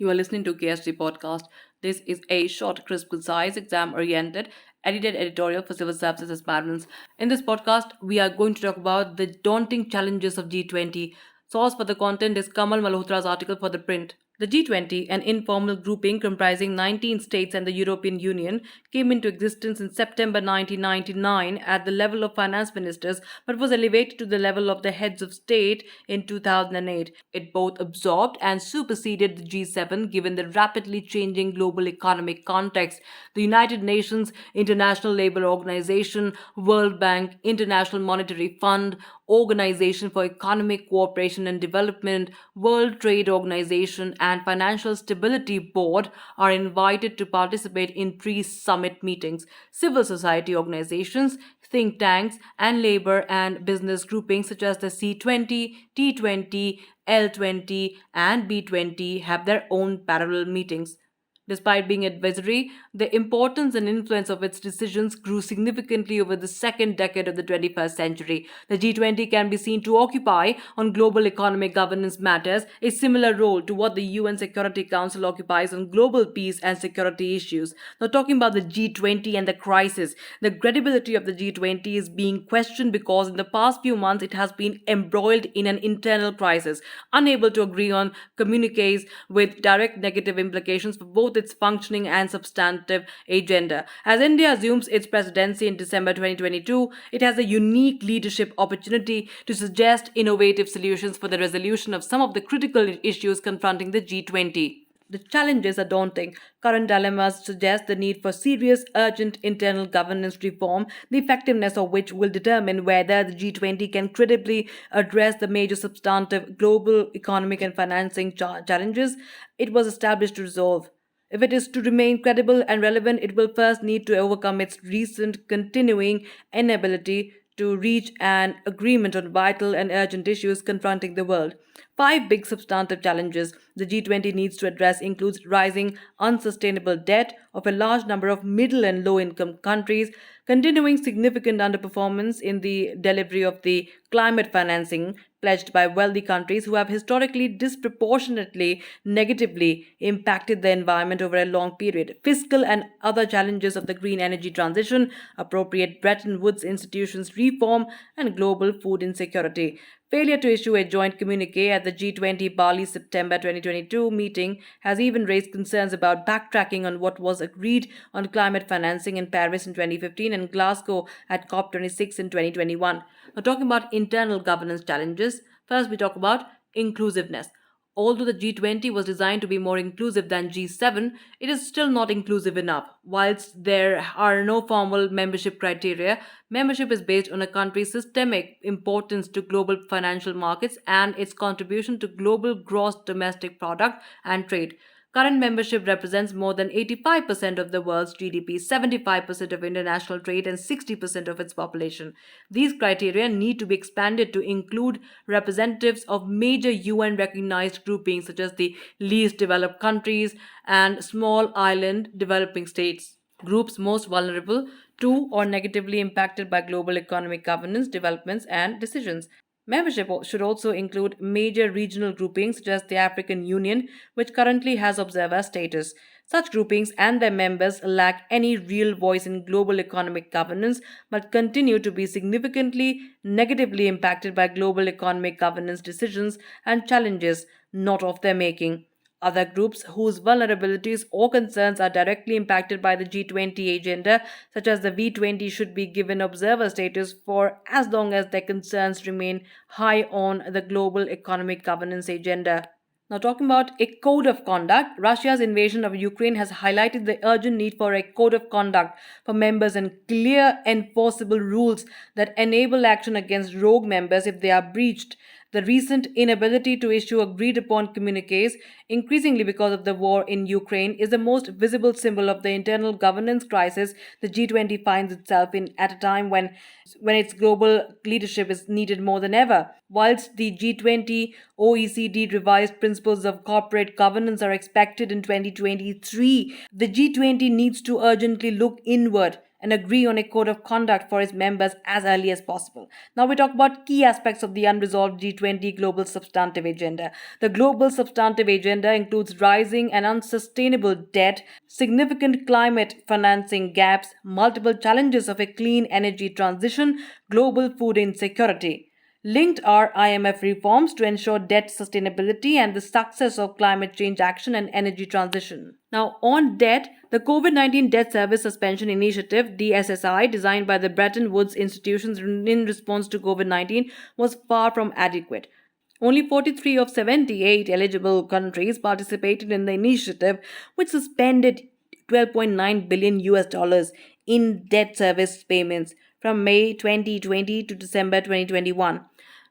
You are listening to KSG Podcast. This is a short, crisp, concise, exam-oriented, edited editorial for civil services aspirants. In this podcast, we are going to talk about the daunting challenges of G20. Source for the content is Kamal Malhotra's article for the print. The G20, an informal grouping comprising 19 states and the European Union, came into existence in September 1999 at the level of finance ministers but was elevated to the level of the heads of state in 2008. It both absorbed and superseded the G7 given the rapidly changing global economic context. The United Nations, International Labour Organization, World Bank, International Monetary Fund, Organization for Economic Cooperation and Development, World Trade Organization, and Financial Stability Board are invited to participate in pre-summit meetings. Civil society organizations, think tanks, and labor and business groupings such as the C20, T20, L20, and B20 have their own parallel meetings. Despite being advisory, the importance and influence of its decisions grew significantly over the second decade of the 21st century. The G20 can be seen to occupy, on global economic governance matters, a similar role to what the UN Security Council occupies on global peace and security issues. Now, talking about the G20 and the crisis, the credibility of the G20 is being questioned because in the past few months it has been embroiled in an internal crisis, unable to agree on communiques with direct negative implications for both its functioning and substantive agenda. As India assumes its presidency in December 2022, it has a unique leadership opportunity to suggest innovative solutions for the resolution of some of the critical issues confronting the G20. The challenges are daunting. Current dilemmas suggest the need for serious, urgent internal governance reform, the effectiveness of which will determine whether the G20 can credibly address the major substantive global economic and financing challenges it was established to resolve. If it is to remain credible and relevant, it will first need to overcome its recent continuing inability to reach an agreement on vital and urgent issues confronting the world. Five big substantive challenges the G20 needs to address includes rising unsustainable debt of a large number of middle and low income countries, continuing significant underperformance in the delivery of the climate financing pledged by wealthy countries who have historically disproportionately negatively impacted the environment over a long period, fiscal and other challenges of the green energy transition, appropriate Bretton Woods institutions reform, and global food insecurity. Failure to issue a joint communique at the G20 Bali September 2022 meeting has even raised concerns about backtracking on what was agreed on climate financing in Paris in 2015 and Glasgow at COP26 in 2021. Now, talking about internal governance challenges, first we talk about inclusiveness. Although the G20 was designed to be more inclusive than G7, it is still not inclusive enough. Whilst there are no formal membership criteria, membership is based on a country's systemic importance to global financial markets and its contribution to global gross domestic product and trade. Current membership represents more than 85% of the world's GDP, 75% of international trade, and 60% of its population. These criteria need to be expanded to include representatives of major UN recognized groupings such as the least developed countries and small island developing states, groups most vulnerable to or negatively impacted by global economic governance, developments, and decisions. Membership should also include major regional groupings such as the African Union, which currently has observer status. Such groupings and their members lack any real voice in global economic governance but continue to be significantly negatively impacted by global economic governance decisions and challenges not of their making. Other groups whose vulnerabilities or concerns are directly impacted by the G20 agenda, such as the V20, should be given observer status for as long as their concerns remain high on the global economic governance agenda. Now, talking about a code of conduct, Russia's invasion of Ukraine has highlighted the urgent need for a code of conduct for members and clear, enforceable rules that enable action against rogue members if they are breached. The recent inability to issue agreed upon communiques, increasingly because of the war in Ukraine, is the most visible symbol of the internal governance crisis the G20 finds itself in at a time when its global leadership is needed more than ever. Whilst the G20 OECD revised principles of corporate governance are expected in 2023, the G20 needs to urgently look inward and agree on a code of conduct for its members as early as possible. Now we talk about key aspects of the unresolved G20 global substantive agenda. The global substantive agenda includes rising and unsustainable debt, significant climate financing gaps, multiple challenges of a clean energy transition, global food insecurity. Linked are IMF reforms to ensure debt sustainability and the success of climate change action and energy transition. Now, on debt, the COVID 19 Debt Service Suspension Initiative, DSSI, designed by the Bretton Woods institutions in response to COVID 19, was far from adequate. Only 43 of 78 eligible countries participated in the initiative, which suspended 12.9 billion US dollars in debt service payments from May 2020 to December 2021.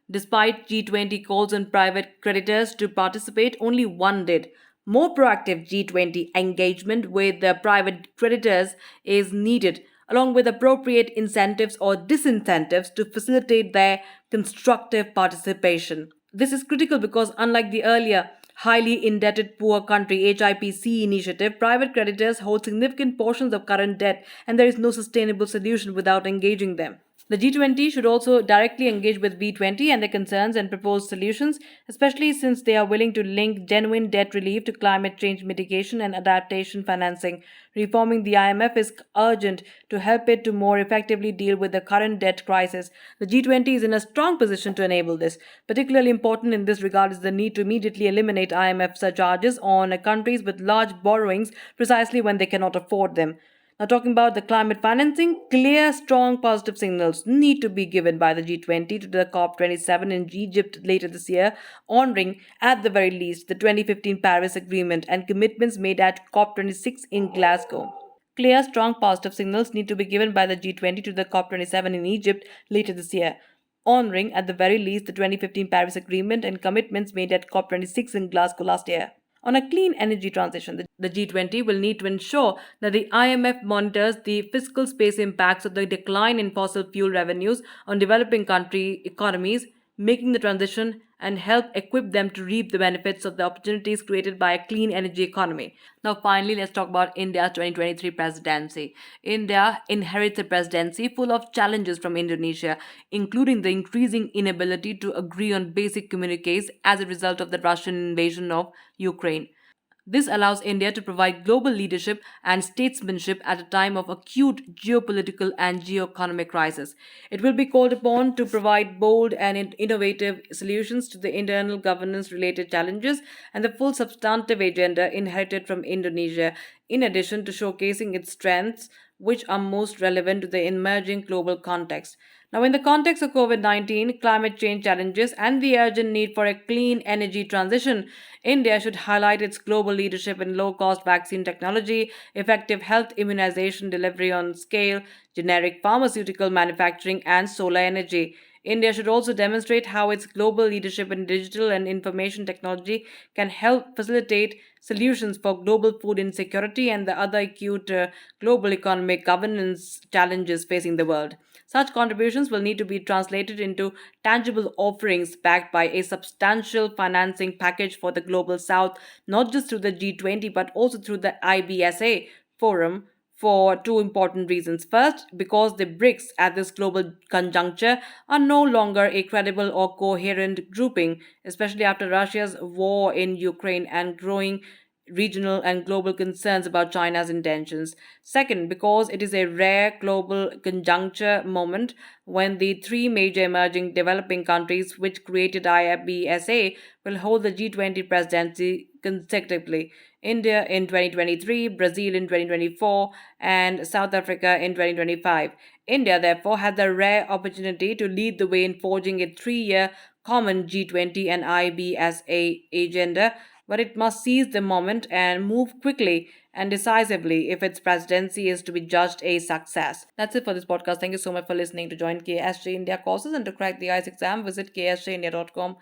Despite G20 calls on private creditors to participate, only one did. More proactive G20 engagement with the private creditors is needed, along with appropriate incentives or disincentives to facilitate their constructive participation. This is critical because, unlike the earlier highly indebted poor country HIPC initiative, private creditors hold significant portions of current debt and there is no sustainable solution without engaging them. The G20 should also directly engage with B20 and their concerns and propose solutions, especially since they are willing to link genuine debt relief to climate change mitigation and adaptation financing. Reforming the IMF is urgent to help it to more effectively deal with the current debt crisis. The G20 is in a strong position to enable this. Particularly important in this regard is the need to immediately eliminate IMF surcharges on countries with large borrowings precisely when they cannot afford them. Now, talking about the climate financing, clear, strong, positive signals need to be given by the G20 to the COP27 in Egypt later this year, honoring, at the very least, the 2015 Paris Agreement and commitments made at COP26 in Glasgow. Clear, strong, positive signals need to be given by the G20 to the COP27 in Egypt later this year, honoring, at the very least, the 2015 Paris Agreement and commitments made at COP26 in Glasgow last year. On a clean energy transition, the G20 will need to ensure that the IMF monitors the fiscal space impacts of the decline in fossil fuel revenues on developing country economies, making the transition and help equip them to reap the benefits of the opportunities created by a clean energy economy. Now, finally, let's talk about India's 2023 presidency. India inherits a presidency full of challenges from Indonesia, including the increasing inability to agree on basic communiques as a result of the Russian invasion of Ukraine. This allows India to provide global leadership and statesmanship at a time of acute geopolitical and geoeconomic crisis. It will be called upon to provide bold and innovative solutions to the internal governance related challenges and the full substantive agenda inherited from Indonesia, in addition to showcasing its strengths, which are most relevant to the emerging global context. Now, in the context of COVID 19, climate change challenges, and the urgent need for a clean energy transition, India should highlight its global leadership in low cost vaccine technology, effective health immunization delivery on scale, generic pharmaceutical manufacturing, and solar energy. India should also demonstrate how its global leadership in digital and information technology can help facilitate solutions for global food insecurity and the other acute global economic governance challenges facing the world. Such contributions will need to be translated into tangible offerings backed by a substantial financing package for the global south, not just through the G20 but also through the IBSA forum for two important reasons. First, because the BRICS at this global conjuncture are no longer a credible or coherent grouping, especially after Russia's war in Ukraine and growing regional and global concerns about China's intentions. Second, because it is a rare global conjuncture moment when the three major emerging developing countries which created IBSA will hold the G20 presidency consecutively. India in 2023, Brazil in 2024, and South Africa in 2025. India, therefore, had the rare opportunity to lead the way in forging a 3 year common G20 and IBSA agenda, but it must seize the moment and move quickly and decisively if its presidency is to be judged a success. That's it for this podcast. Thank you so much for listening. To join KSG India courses and to crack the ICE exam, visit ksgindia.com.